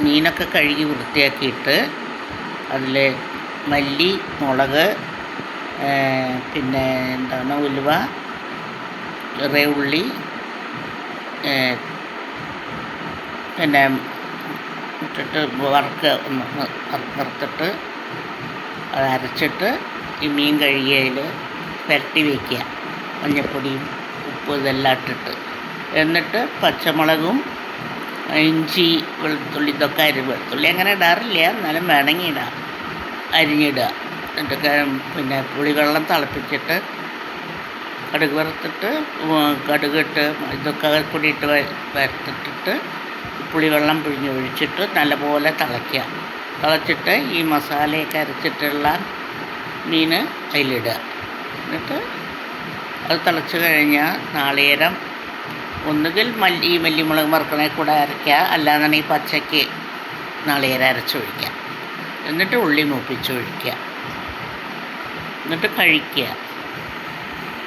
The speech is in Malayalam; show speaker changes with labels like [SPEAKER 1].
[SPEAKER 1] മീനൊക്കെ കഴുകി വൃത്തിയാക്കിയിട്ട് അതിൽ മല്ലി, മുളക്, പിന്നെ എന്താണ് ഉലുവ, ചെറിയ ഉള്ളി, പിന്നെ ഇട്ടിട്ട് വറുത്തിട്ട് അത് അരച്ചിട്ട് ഈ മീൻ കഴുകിയതിൽ പുരട്ടി വയ്ക്കുക. മഞ്ഞൾപ്പൊടിയും ഉപ്പ് ഇതെല്ലാം ഇട്ടിട്ട്, എന്നിട്ട് പച്ചമുളകും ഇഞ്ചി, വെളുത്തുള്ളി ഇതൊക്കെ വെളുത്തുള്ളി അങ്ങനെ ഇടാറില്ല, എന്നാലും വേണമെങ്കിൽ ഇടാം, അരിഞ്ഞിടുക. എന്നിട്ട് പിന്നെ പുളിവെള്ളം തിളപ്പിച്ചിട്ട് കടുക് വറുത്തിട്ട് കടുകിട്ട് ഇതൊക്കെ കൂടി ഇട്ട് വറുത്തിട്ടിട്ട് പുളിവെള്ളം പിഴിഞ്ഞൊഴിച്ചിട്ട് നല്ലപോലെ തിളച്ചിട്ട് ഈ മസാലയൊക്കെ അരച്ചിട്ടുള്ള മീൻ അതിലിടുക. എന്നിട്ട് അത് തിളച്ച് കഴിഞ്ഞാൽ നാളികേരം ഒന്നുകിൽ മല്ലിമുളക് വറുക്കണേ കൂടെ അരയ്ക്കുക, അല്ലാന്നുണ്ടെങ്കിൽ പച്ചയ്ക്ക് നാളികേരം അരച്ചൊഴിക്കുക. എന്നിട്ട് ഉള്ളി മൂപ്പിച്ചൊഴിക്കുക. എന്നിട്ട് കഴിക്കുക.